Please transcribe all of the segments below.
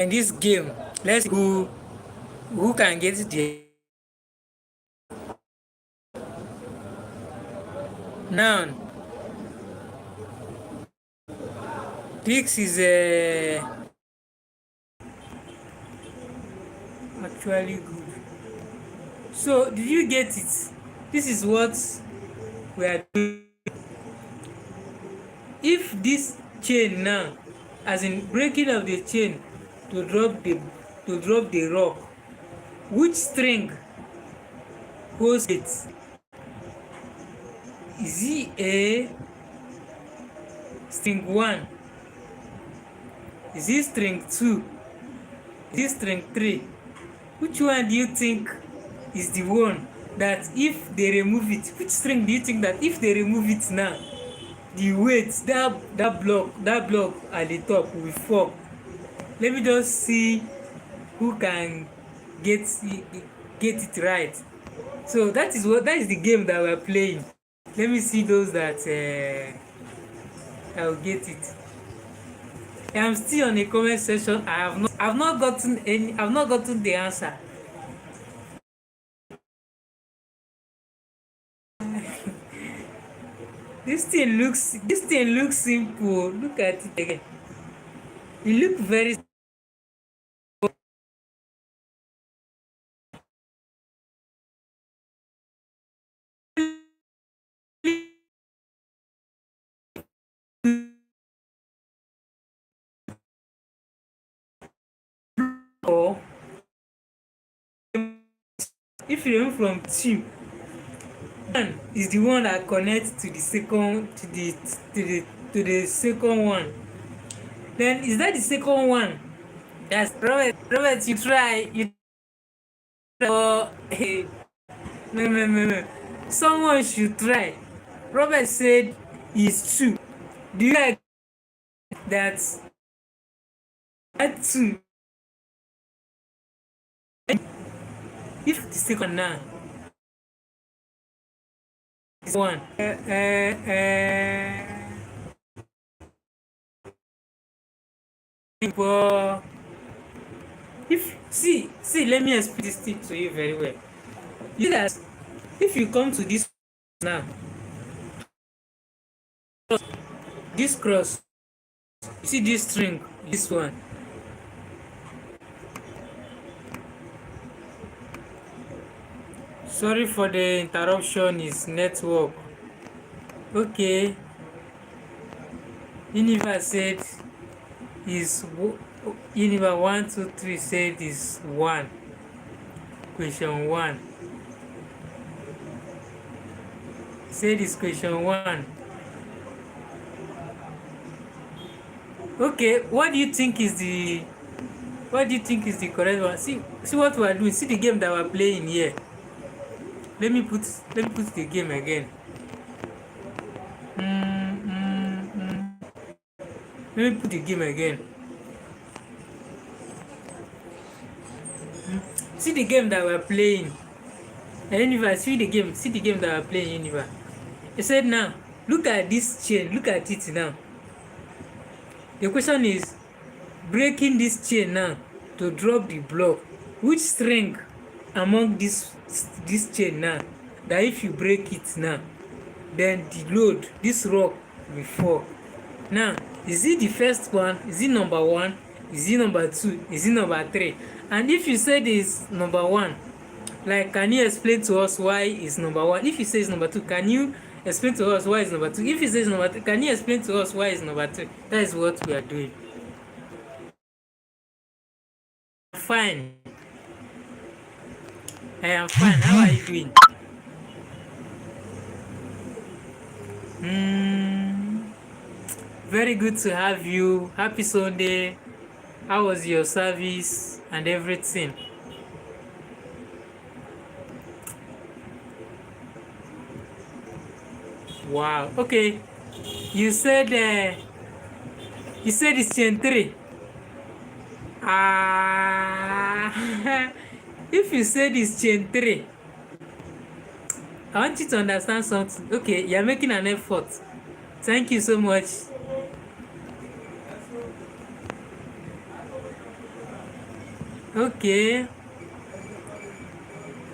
in this game. Let's see who can get the noun. This is actually good. So did you get it? This is what we are doing. If this chain now, as in breaking of the chain to drop the rock, which string holds it? Is it a string 1? Is it string 2? Is it string 3? Which one do you think is the one that if they remove it, which string do you think that if they remove it now, the weight, that block at the top will fall? Let me just see who can get it right. So that is the game that we're playing. Let me see those that I'll get it. I'm still on the comment section. I've not gotten the answer. This thing looks simple. Look at it again. It looks very simple. If you remove from 2, 1 is the one that connects to the second to the second one. Then is that the second one? That's Robert, you try. You hey, no. Someone should try. Robert said it's 2. Do you like that? That 2. If the second now is 1. But if see, let me explain this thing to you very well. You see that if you come to this now, this cross, you see this string, this one. Sorry for the interruption, is network. Okay. Universe said is Universe 1, 2, 3 said is 1. Question 1. Said is question 1. Okay, what do you think is the correct one? See what we are doing. See the game that we're playing here. Let me put the game again. Let me put the game again. See the game that we're playing. Universe, see the game that we're playing, Universe. He said now, look at this chain, look at it now. The question is, breaking this chain now to drop the block, which string among this chain now, that if you break it now, then the load, this rock will fall? Now, is it the first one? Is it number 1? Is it number 2? Is it number 3? And if you say this number 1, like, can you explain to us why it's number 1? If you say it's number 2, can you explain to us why it's number 2? If you say it's number 3, can you explain to us why it's number 3? That is what we are doing. Fine. I am fine. How are you doing? Very good to have you. Happy Sunday. How was your service and everything? Wow. Okay. You said it's chain 3. If you said it's chain 3, I want you to understand something. Okay, you're making an effort. Thank you so much. Okay.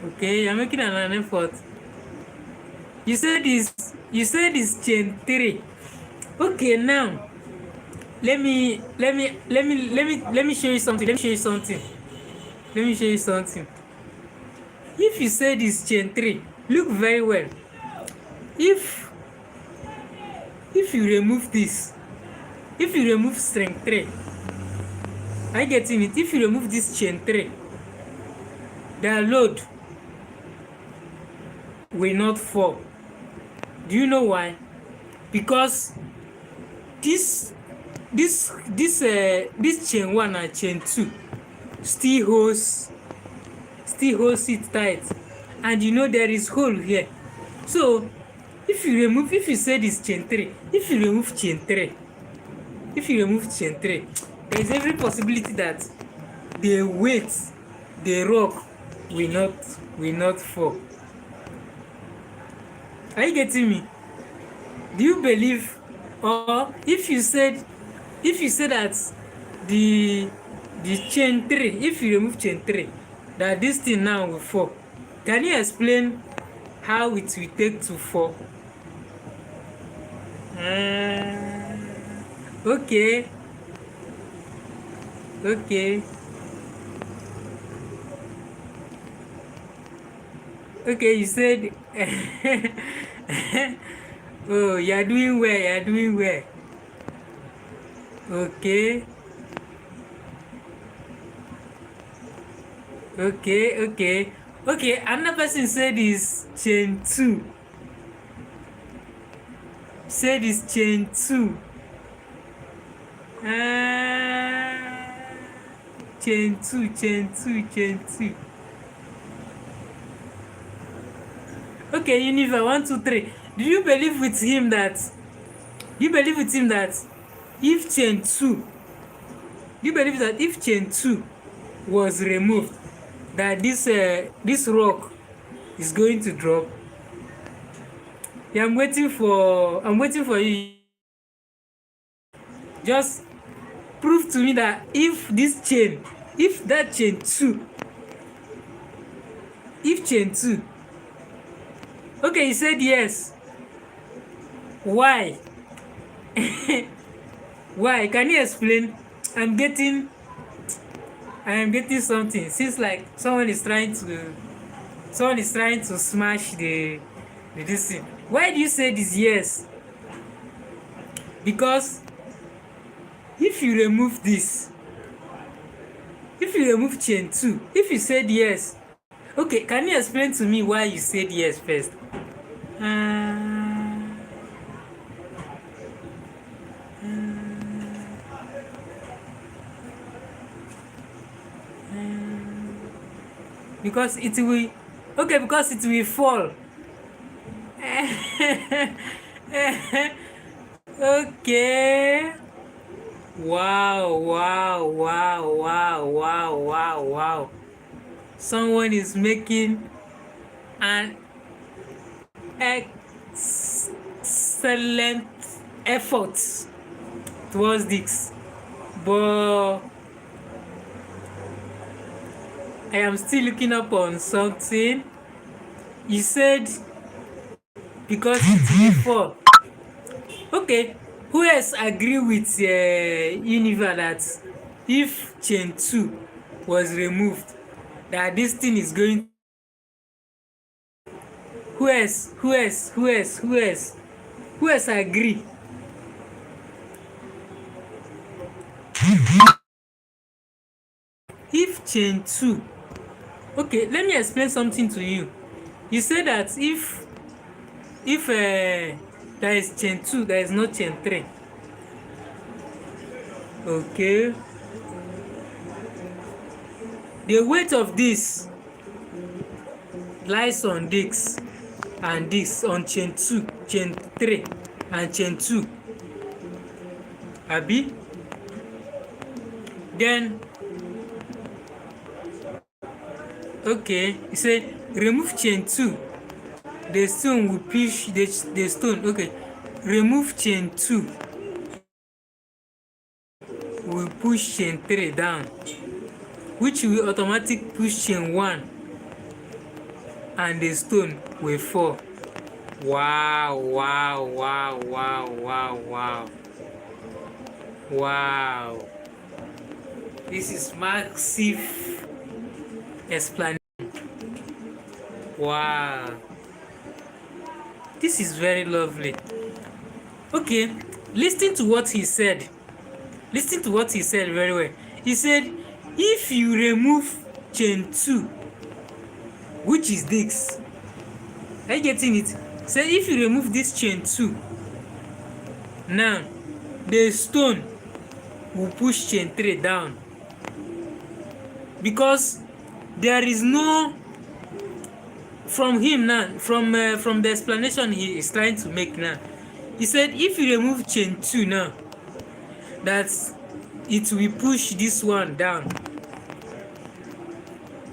Okay, you're making an effort. You said it's chain 3. Okay, now let me show you something. If you said it's chain 3, look very well. If if you remove this, if you remove string 3, are you getting it? If you remove this chain 3, the load will not fall. Do you know why? Because this this chain 1 and chain 2 still holds it tight, and you know there is hole here. So if you say this chain 3, if you remove chain 3, there is every possibility that the weight, the rock will not fall. Are you getting me? Do you believe? Or if you said that the chain 3, if you remove chain 3, that this thing now will fall, can you explain how it will take to fall? Okay. Okay, you said oh, you are doing well. Okay. Another person said is chain 2. Chain 2. Chain 2. Okay, Univer 1, 2, 3. Do you believe with him that if chain 2, was removed, that this rock is going to drop? Yeah, I'm waiting for you. Just prove to me that if chain 2, okay, you said yes. Why? Why? Can you explain? I am getting something. Seems like someone is trying to smash the this thing. Why do you say this yes? Because if you remove this, if you remove chain 2, if you said yes, okay, can you explain to me why you said yes first? Because it will fall. Okay. Wow. Someone is making an excellent effort towards this, but I am still looking up on something. You said because it will fall. Okay, who else agree with Univer that if chain 2 was removed, that this thing is going? Who else agree? If chain 2, okay, let me explain something to you. You say that if there is chain 2, there is no chain 3. Okay, the weight of this lies on this and this, on chain 2, chain 3 and chain 2. Abi, then okay, you say remove chain 2, the stone will push the stone. Okay, remove chain 2 will push chain 3 down. which will automatically push chain 1 and the stone will fall. Wow, wow, wow, wow, wow, wow. Wow. This is massive explanation. Wow. This is very lovely. Okay, listen to what he said. Listen to what he said very well. He said, if you remove chain 2, which is this, are you getting it? So if you remove this chain 2, now the stone will push chain 3 down, because there is no, from him now, from the explanation he is trying to make now, he said if you remove chain 2 now, that it will push this one down.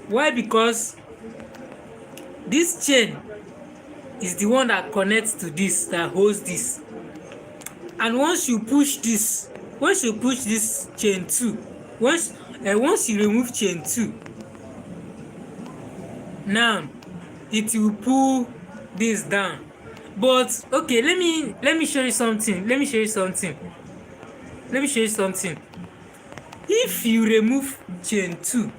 Why? Because this chain is the one that connects to this, that holds this, and once you push this chain 2, once you remove chain 2, now it will pull this down. But okay, let me show you something. If you remove chain 2,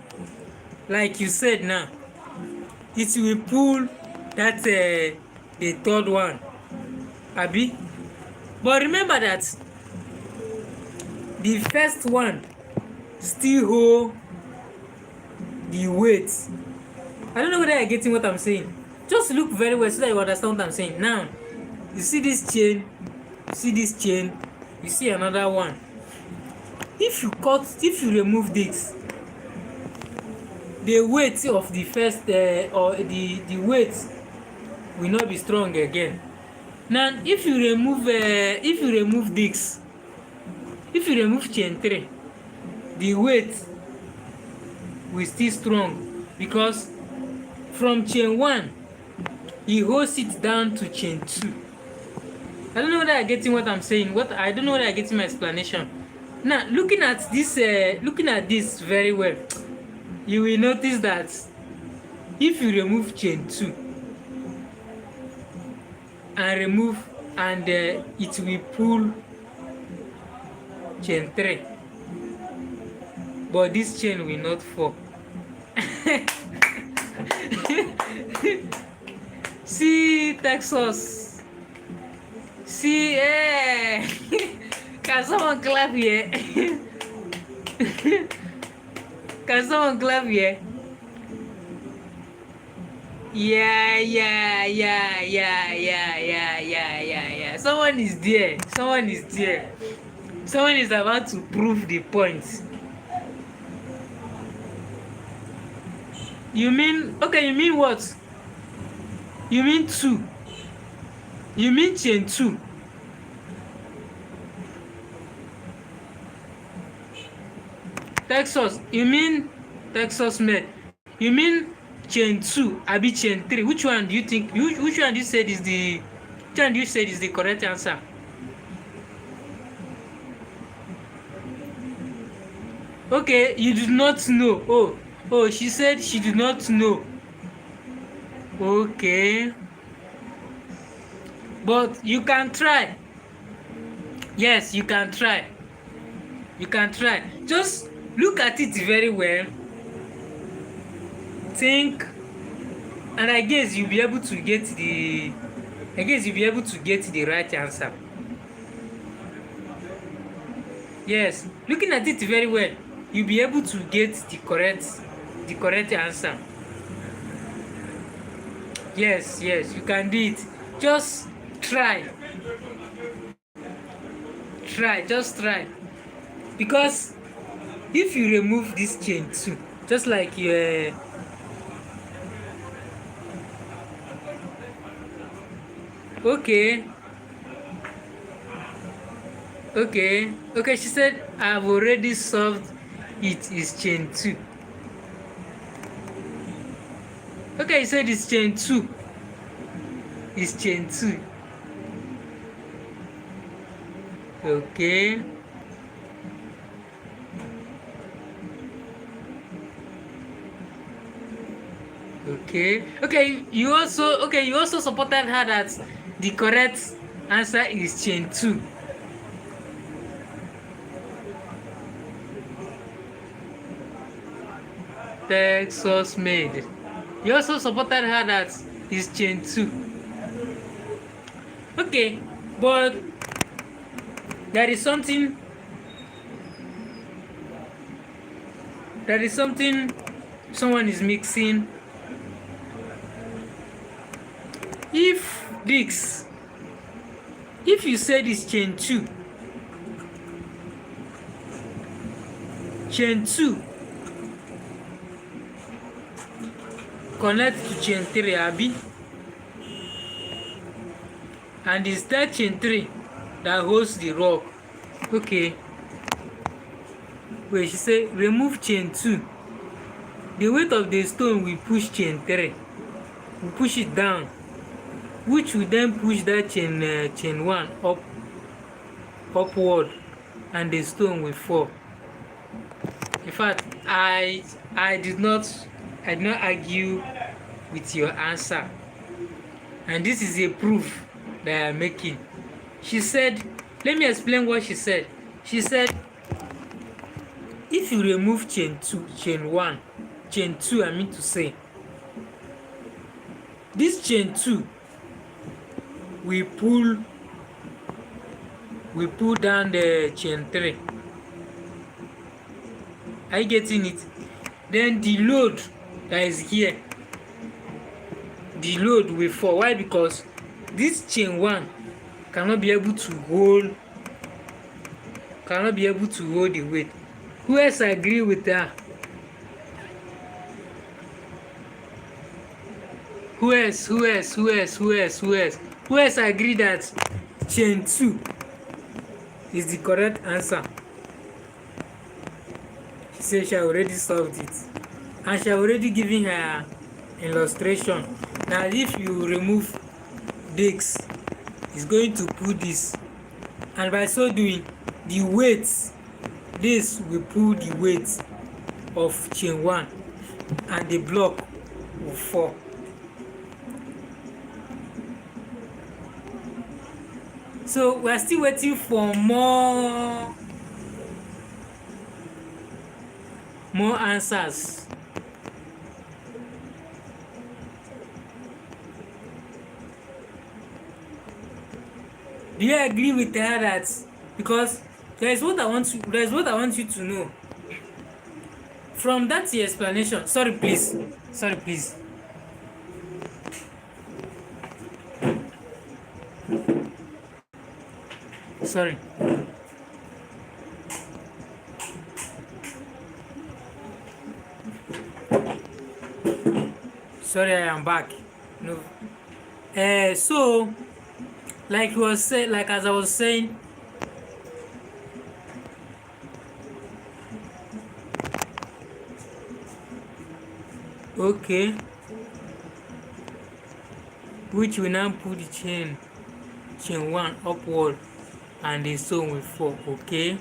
like you said now, it will pull that the third one, abi. But remember that the first one still hold the weight. I don't know whether you're getting what I'm saying. Just look very well so that you understand what I'm saying. Now, you see this chain, you see another one. If you remove this, the weight of the first or the weight will not be strong again. Now, if you remove this, if you remove chain 3, the weight will still strong, because from chain 1 he holds it down to chain 2. I don't know whether I'm getting what I'm saying. I don't know whether I'm getting my explanation. Now, looking at this very well, you will notice that if you remove chain 2 and it will pull chain 3, but this chain will not fall. See, Texas. See, can someone clap here? Can someone clap here? Yeah. Someone is there. Someone is about to prove the point. You mean, okay, you mean what? You mean 2. You mean chain 2. Texas, you mean Texas Med. You mean chain 2, abi chain 3? Which one do you think? Which one do you said is the? Which one do you said is the correct answer? Okay, you do not know. Oh, she said she did not know. Okay, but you can try. Yes, you can try. Just look at it very well, think, and I guess you'll be able to get the right answer. Yes, looking at it very well, you'll be able to get the correct answer. Yes, you can do it. Just try. Just try. Because if you remove this chain 2, just like you okay, she said I've already solved it. Is chain 2. Okay, you said it's chain 2. It's chain 2. Okay. Okay, you also supported her that the correct answer is chain 2. Texas made. You also supported her that is chain 2. Okay, but there is something someone is mixing. If this, if you said it's chain 2, chain 2 connect to chain 3, abi, and it's that chain 3 that holds the rock. Okay, wait, she say remove chain 2, the weight of the stone will push chain 3, will push it down, which will then push that chain 1 upward, and the stone will fall. In fact, I did not argue with your answer, and this is a proof that I am making. She said, let me explain what she said. She said, if you remove chain 2, chain 2, I mean to say, this chain 2 will pull down the chain 3. Are you getting it? Then the load that is here, the load will fall. Why? Because this chain 1 cannot be able to hold the weight. Who else agree with that? Who else agree that chain 2 is the correct answer? She said she already solved it, and she already given her illustration that if you remove this, it's going to pull this, and by so doing, the weight, this will pull the weight of chain 1, and the block will fall. So we are still waiting for more answers. Do you agree with her that, because there is what I want you to know from that explanation. Sorry please. Sorry. Sorry, I am back. No. So, like as I was saying, okay, which will now put the chain 1 upward, and the stone will fall. Okay.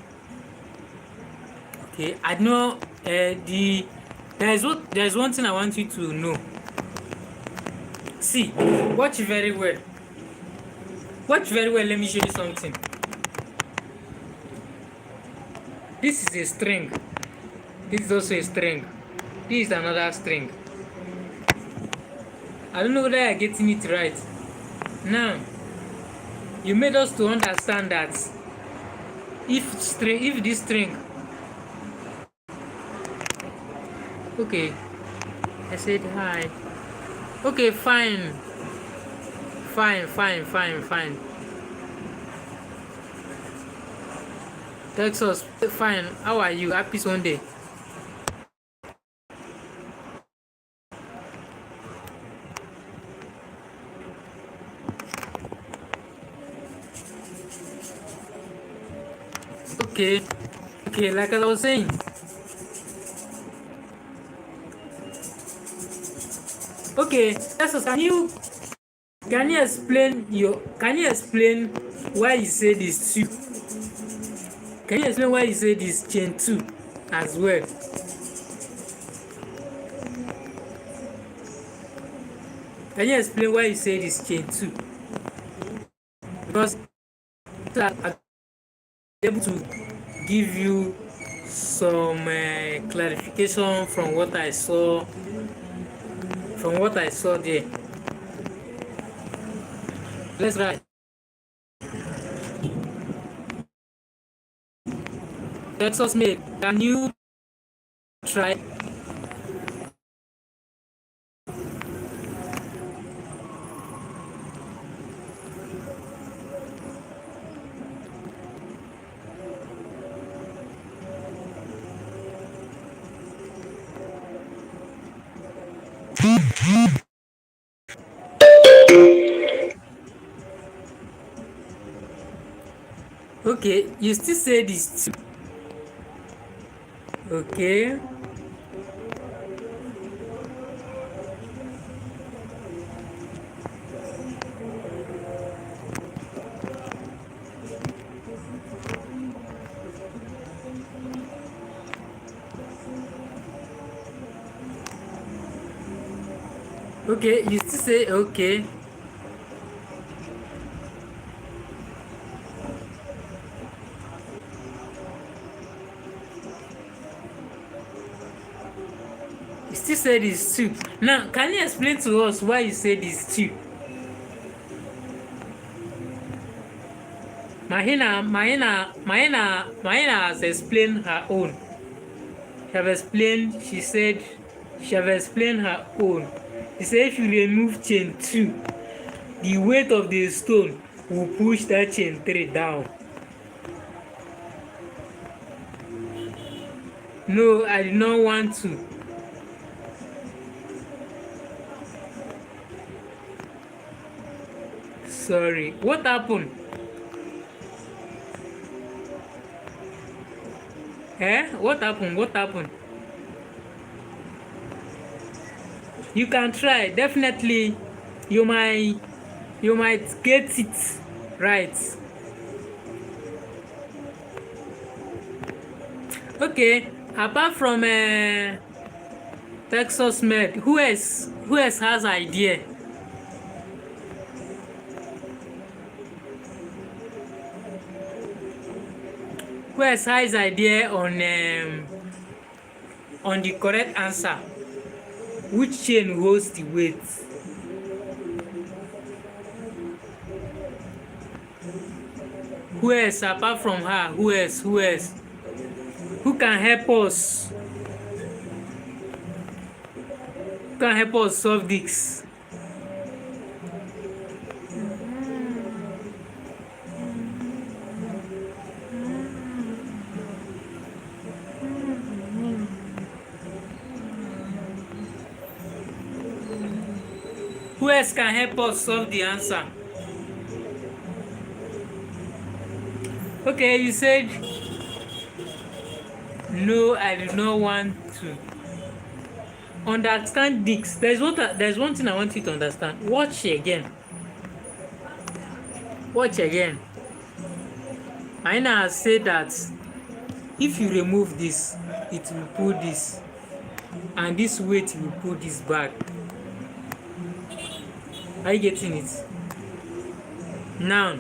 I know there's one thing I want you to know. See, watch very well. Let me show you something. This is a string. This is also a string. This is another string. I don't know whether I'm getting it right. Now, you made us to understand that if this string, okay, I said hi. Okay, fine. Texas, fine. How are you? Happy Sunday. Okay, like I was saying, okay, Texas, can you explain why you say this 2? Can you explain why you say this chain 2 as well? Can you explain why you say this chain 2? Because I'll be able to give you some clarification from what I saw there. Let's write. Texas made. Can you try? Okay, you still say this. Okay. Okay, you still say okay. You still say this too. Now, can you explain to us why you say this too? Mahina has explained her own. She said she have explained her own. She said if you remove chain 2, the weight of the stone will push that chain 3 down. No, I do not want to. Sorry. What happened? What happened? What happened? You can try. Definitely, you might get it right. Okay. Apart from Texas Med, who else has idea? Who else has idea on the correct answer? Which chain holds the weight? Who else apart from her? Who else? Who can help us? Who can help us solve this? Who else can help us solve the answer? Okay, you said no, I do not want to. Understand this. There's one thing I want you to understand. Watch again. Aina has said that if you remove this, it will pull this, and this weight will pull this back. Are you getting it? Now,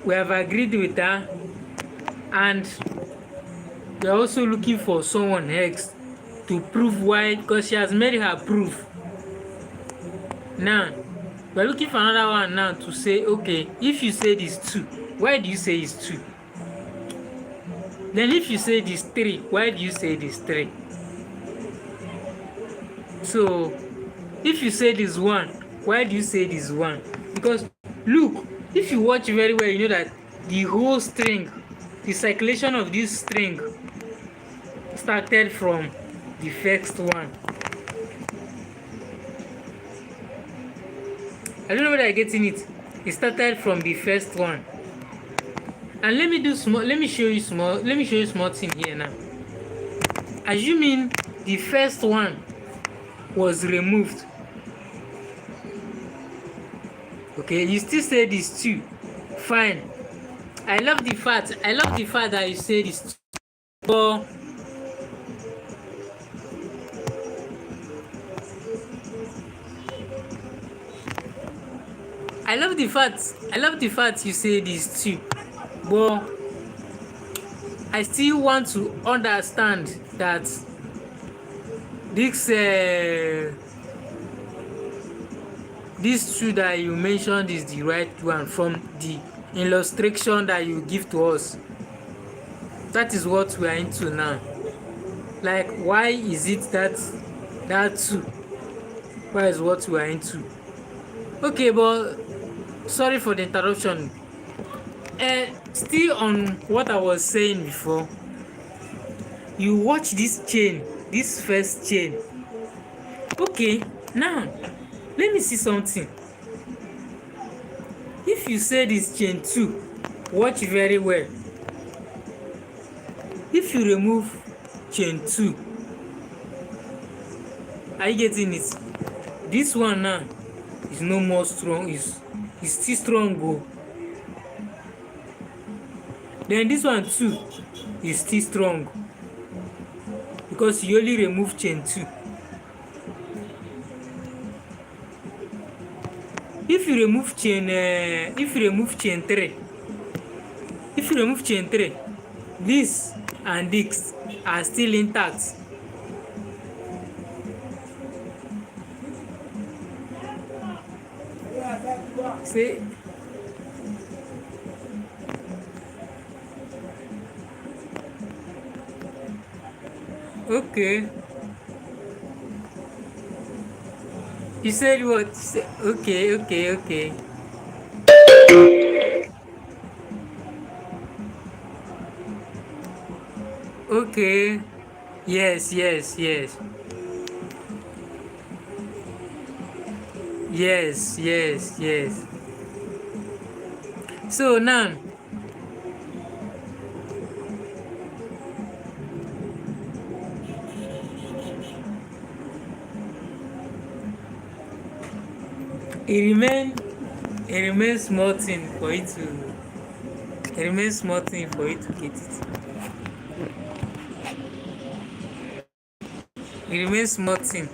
we have agreed with her, and we are also looking for someone else to prove why, because she has made her proof. Now, we are looking for another one now to say, okay, if you say this 2, why do you say it's 2? Then if you say this 3, why do you say this 3? So, if you say this 1, why do you say this 1? Because, look, if you watch very well, you know that the whole string, the circulation of this string started from the first one. I don't know whether I'm getting it. It started from the first one. And let me show you small thing here now. Assuming the first one was removed. Okay, you still say this 2. Fine. I love the fact that you say this 2. But love the fact you say this too, but I still want to understand that this this two that you mentioned is the right one from the illustration that you give to us. That is what we are into now. Like, why is it that two? Why is what we are into? Okay, but sorry for the interruption. Still on what I was saying before. You watch this chain, this first chain. Okay, now let me see something. If you say this chain 2, watch very well. If you remove chain 2, are you getting it? This one now is no more strong, is still strong. Then this one too is still strong because you only remove chain 2. If you remove chain 3, this and this are still intact. See? Okay. You said what? Okay. Okay. Yes. So now, it remains small thing for you to get it. It remains small thing.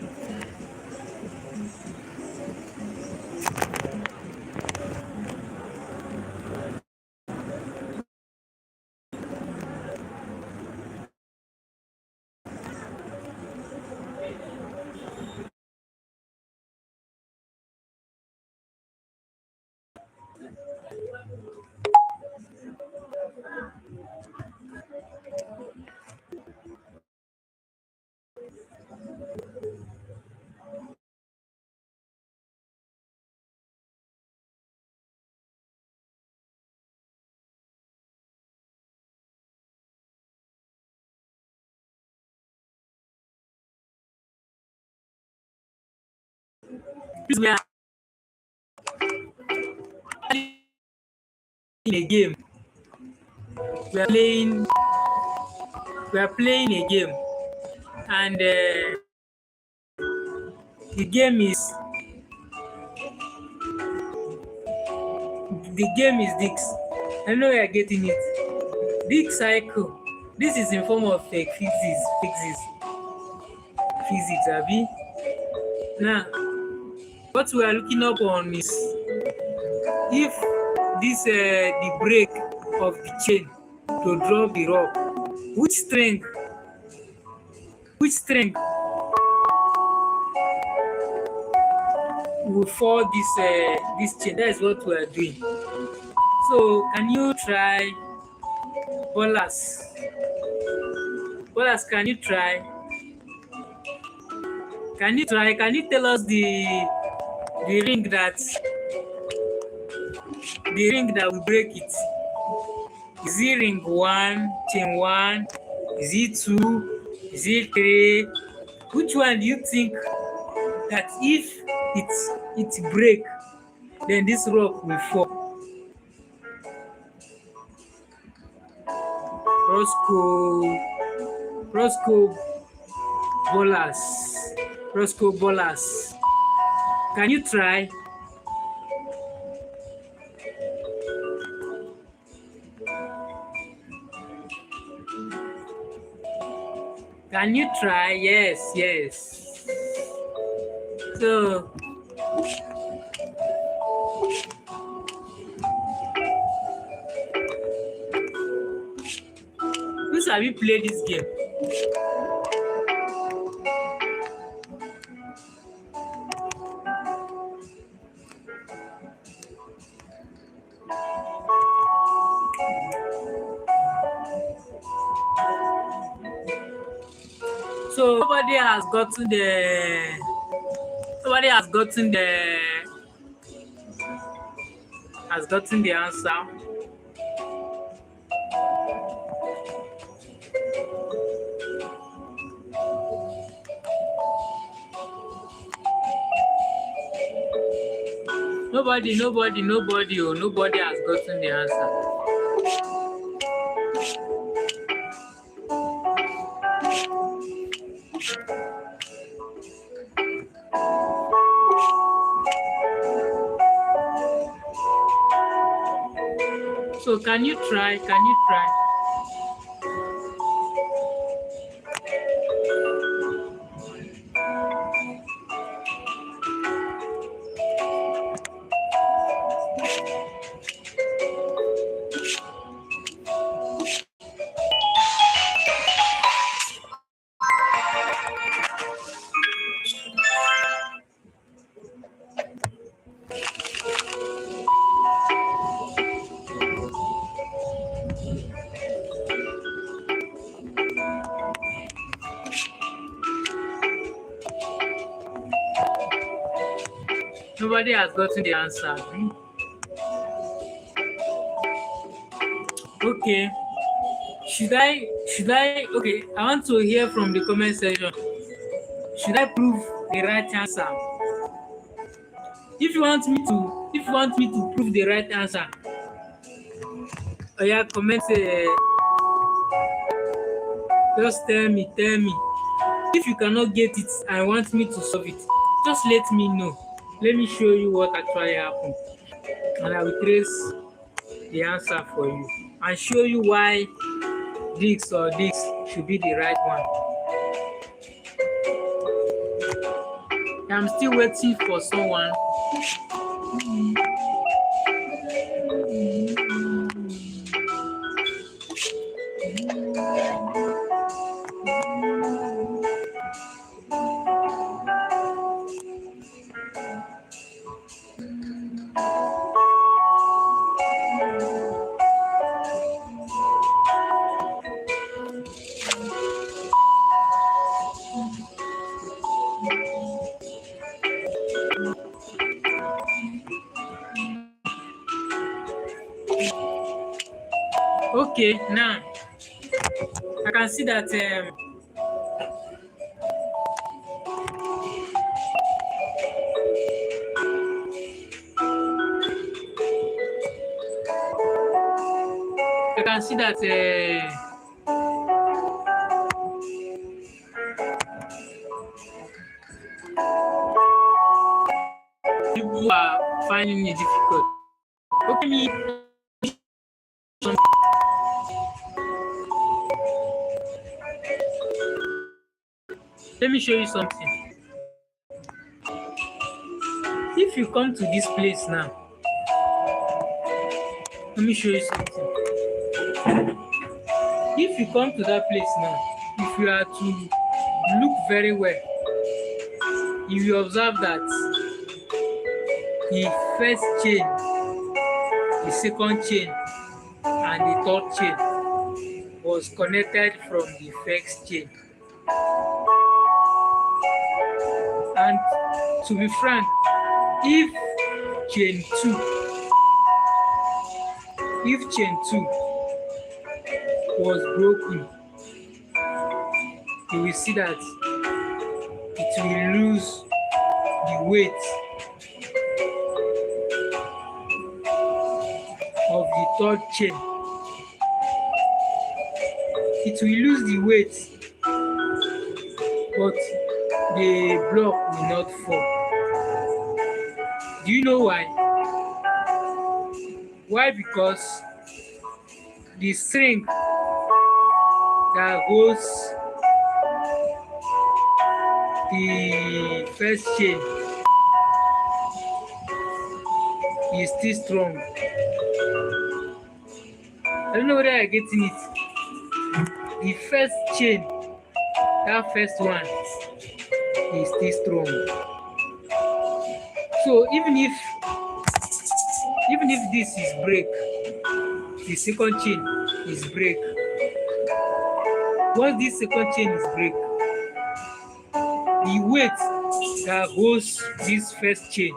We are in a game. We are playing a game, and the game is this. I know you are getting it. This cycle. This is in form of physics, Abi. Now, what we are looking up on is if this the break of the chain to drop the rock, which strength will fall this chain. That is what we are doing. So can you try, Bolas? Can you try? Can you tell us the ring that will break it? Is it ring 1, chain 1? Is it 2? Is it 3? Which one do you think that if it break, then this rock will fall? Roscoe Bolas. Can you try? Can you try? Yes. So sabi play this game? So nobody has gotten the answer. Nobody, nobody has gotten the answer. So can you try? Nobody has gotten the answer. Okay. Should I okay, I want to hear from the comment section. Should I prove the right answer? If you want me to prove the right answer, oh yeah, comment just tell me. If you cannot get it and want me to solve it, just let me know. Let me show you what actually happened. And I will trace the answer for you and show you why this or this should be the right one. I'm still waiting for someone. Okay, now I can see that people are finding it difficult. Okay, let me show you something. If you come to this place now, let me show you something. If you come to that place now, if you are to look very well, you will observe that the first chain, the second chain, and the third chain was connected from the first chain. And to be frank, if chain 2 was broken, you will see that it will lose the weight of the third chain. It will lose the weight, but the block will not fall. Do you know why? Why? Because the string that holds the first chain is still strong. I don't know whether I'm getting it. the first chain, that first one is still strong. So even if this is break, the second chain is break. Once this second chain is break, the weight that holds this first chain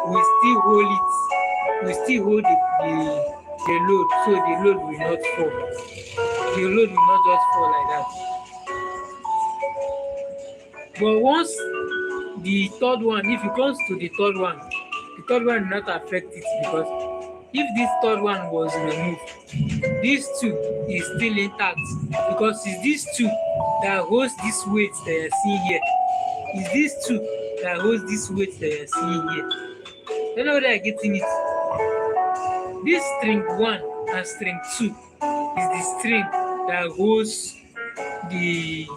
will still hold it, will still hold the load, so the load will not fall. The load will not just fall like that. But once the third one, if it comes to the third one will not affect it, because if this third one was removed, this two is still intact, because it's these two that holds this weight that you're seeing here. It's these two that holds this weight that you're seeing here. Don't know whether I'm getting it. This string 1 and string 2 is the string that holds this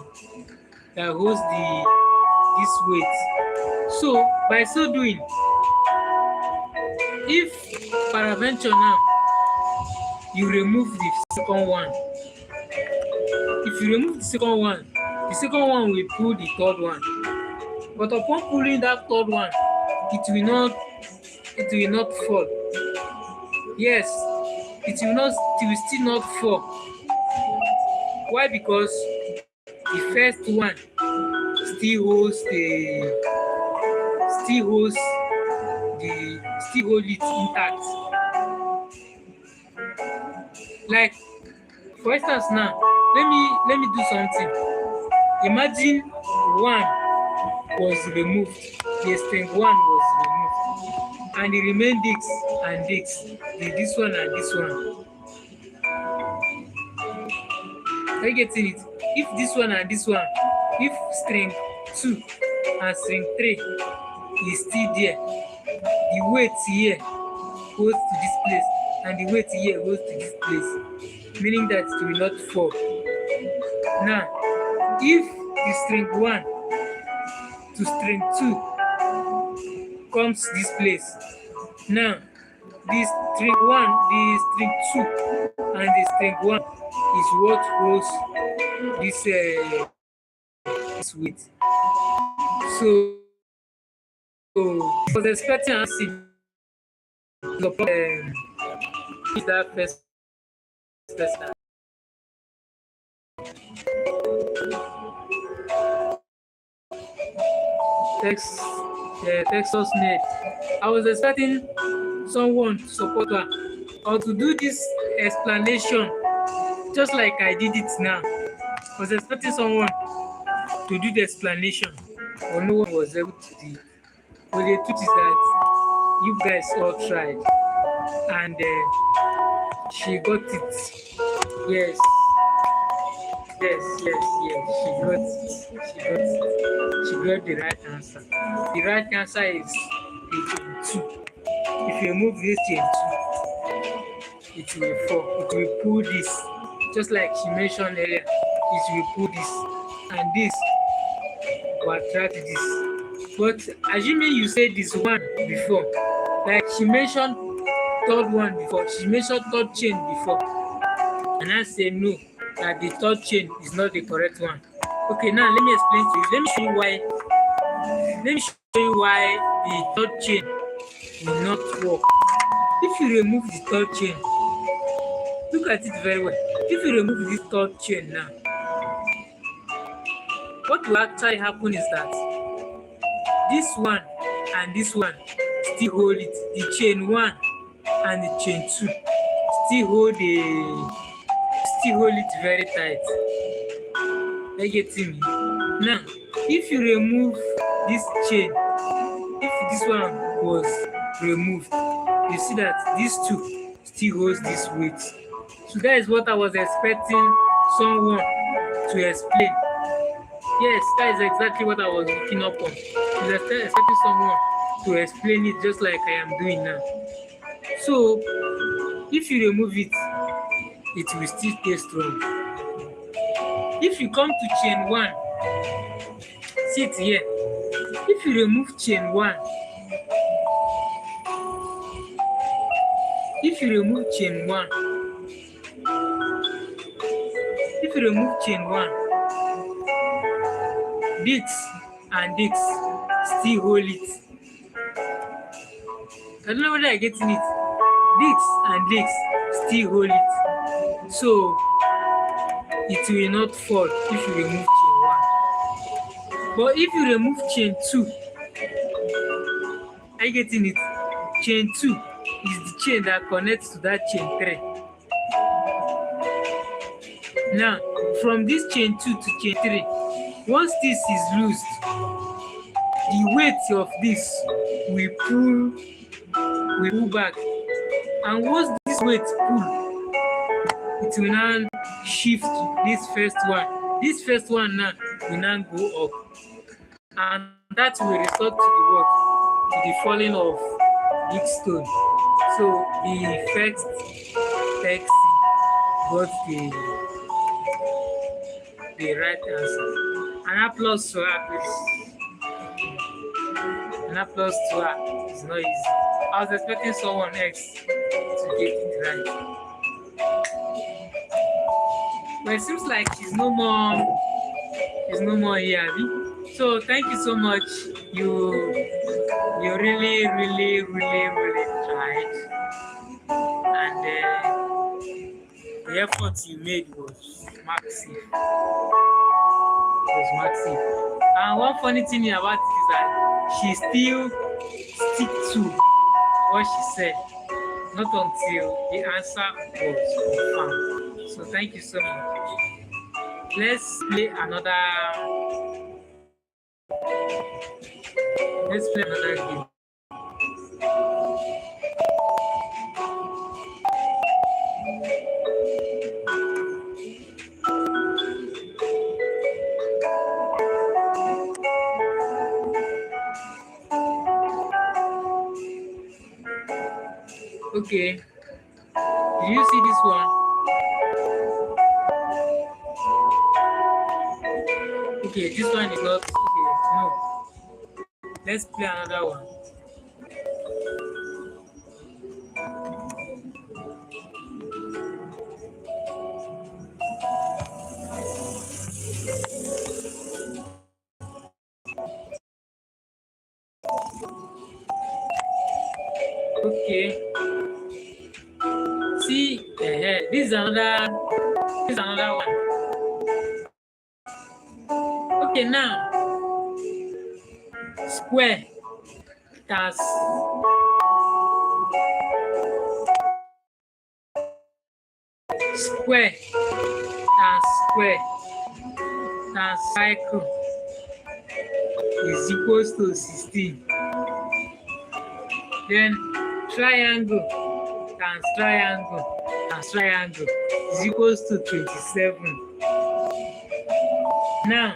weight. So by so doing, if peradventure now you remove the second one, if you remove the second one will pull the third one. But upon pulling that third one, it will not fall. Yes, it will still not fall. Why? Because the first one still holds it intact. Like, for instance now, let me do something. Imagine one was removed, the string 1 was removed, and it remained this and this one and this one. Are you getting it? If this one and this one, if string 2 and string 3 is still there, the weight here goes to this place and the weight here goes to this place, meaning that it will not fall. Now, if the string 1 to string 2 comes this place, now this string 1, the string 2 and the string 1 is what holds this weight. So I was expecting to see that first person. Texas Net. I was expecting someone to support her or to do this explanation just like I did it now. I was expecting someone to do the explanation, but no one was able to do it. But the truth is that you guys all tried, and she got it. Yes. She got the right answer. The right answer is the chain 2. If you remove this chain 2, it will fall. It will pull this, just like she mentioned earlier. It will pull this, and this will attract this. But assuming you said this one before, like she mentioned third one before, she mentioned third chain before, and I say no, that the third chain is not the correct one. Okay, now let me explain to you. Let me show you why the third chain will not work. If you remove the third chain, look at it very well. If you remove this third chain now, what will actually happen is that this one and this one still hold it. The chain 1 and the chain 2 still hold it very tight. Are you getting me? Now, if you remove this chain, if this one was removed, you see that these two still holds this weight. So that is what I was expecting someone to explain. Yes, that is exactly what I was looking up on. I was expecting someone to explain it just like I am doing now. So, if you remove it, it will still stay strong. If you come to chain 1, see it here. If you remove chain 1, if you remove chain 1, this and this still hold it. I don't know whether I getting it. This and this still hold it. So it will not fall if you remove chain 1. But if you remove chain 2, are you getting it? Chain 2 is the chain that connects to that chain 3. Now, from this chain 2 to chain 3, once this is loosed, the weight of this will pull back. And once this weight pull, it will now shift to this first one. This first one now will now go up. And that will result to the what? To the falling of big stone. So the first text got the right answer. An applause to her, please. An applause to her. It's not easy. I was expecting someone else to get it right. But it seems like she's no more here. So thank you so much. You really, really, really, really tried. And the effort you made was massive. And one funny thing about it is that she still stick to what she said, not until the answer was confirmed. So thank you so much. Let's play another game. Okay. Did you see this one? Okay, this one is not okay. No. Let's play another one. Okay. See, this is another one. Okay, now square times square times cycle is equals to 16. Then triangle times triangle is equals to 27. Now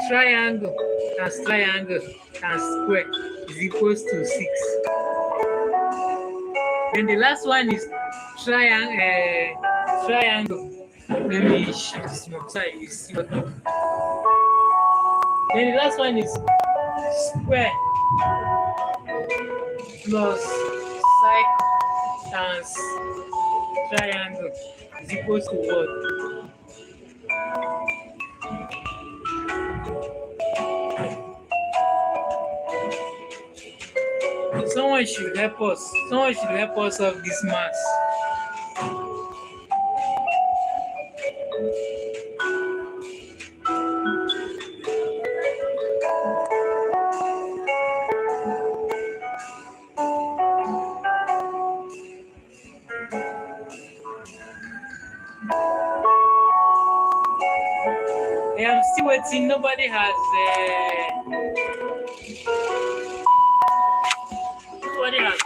triangle times square is equals to 6. Then the last one is triangle. Let me shift this more so you see what. Then the last one is square plus cycle times triangle is equals to what? Someone should help us solve this math. I am still waiting. Nobody has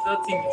gotten it.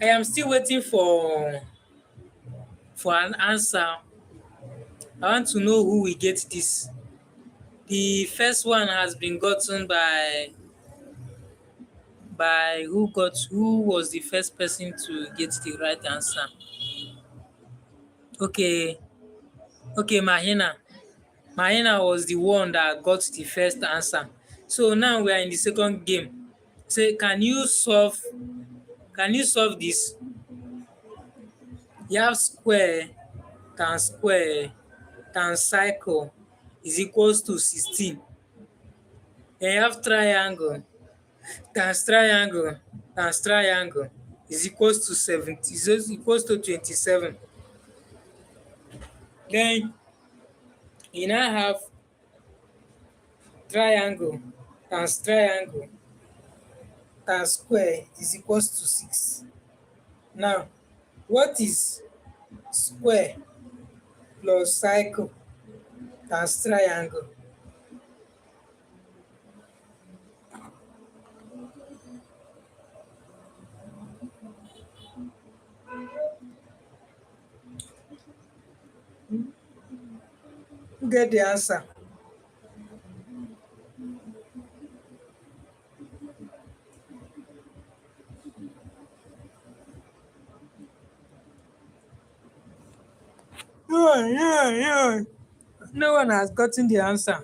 I am still waiting for an answer. I want to know who will get this. The first one has been gotten who was the first person to get the right answer. Okay, okay, Mahina. Mahina was the one that got the first answer. So now we are in the second game. Say, can you solve this? You have square times cycle is equals to 16. Then you have triangle is equals to 70 is equals to 27. Then you now have triangle triangle times square is equals to 6. Now, what is square plus cycle times triangle? Who get the answer? Yeah. No one has gotten the answer.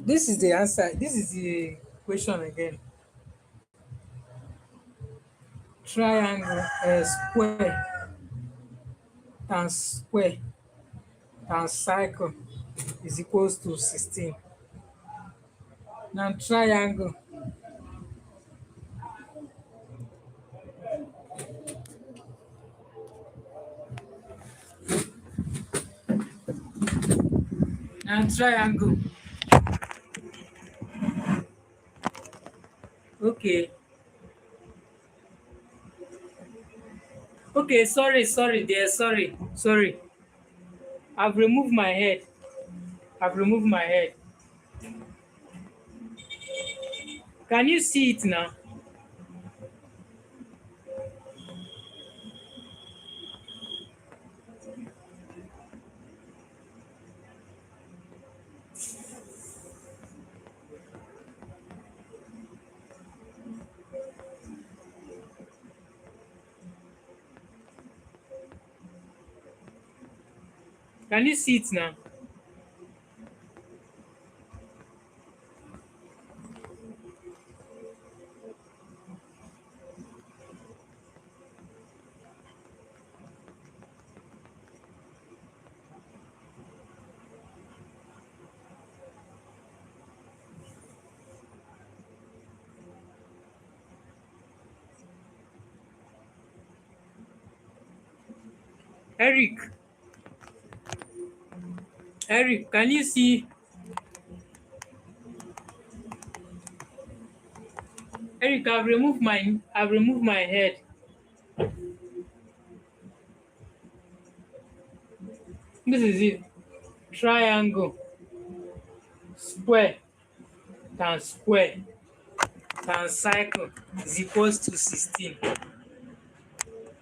This is the answer. This is the question again. Triangle square times cycle is equals to 16. Now triangle. Okay. Okay, sorry, dear. Sorry. I've removed my head. I've removed my head. Can you see it now? Can you see it now? Eric, Eric, can you see? Eric, I've removed my head. This is it. Triangle, square times square times cycle is equals to 16.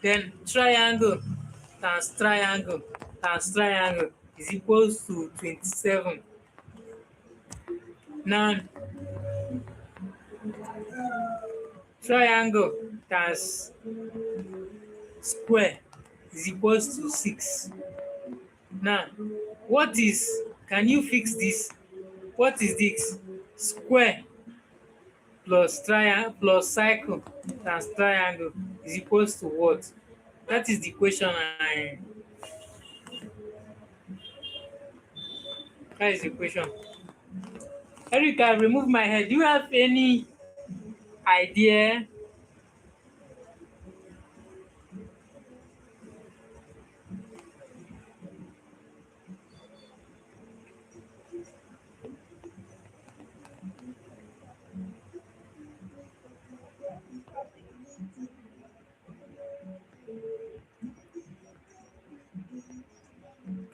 Then triangle times triangle times triangle is equals to 27. Now triangle times square is equals to 6. Now, what is, can you fix this? What is this? Square plus triangle plus cycle times triangle is equals to what? That is the question. That is the question. Eric, I remove my head. Do you have any idea?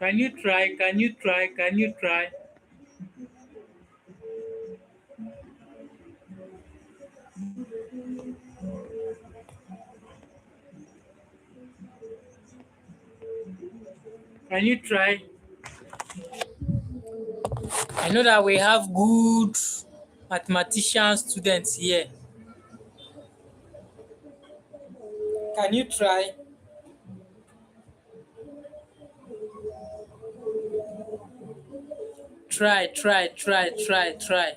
Can you try? Can you try? Can you try? Can you try? I know that we have good mathematician students here. Can you try? Try, try, try, try, try.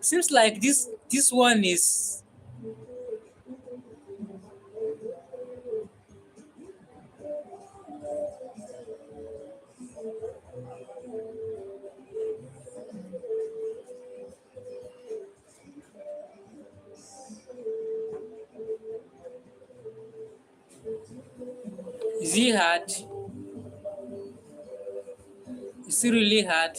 Seems like this one is it hard? Is it really hard?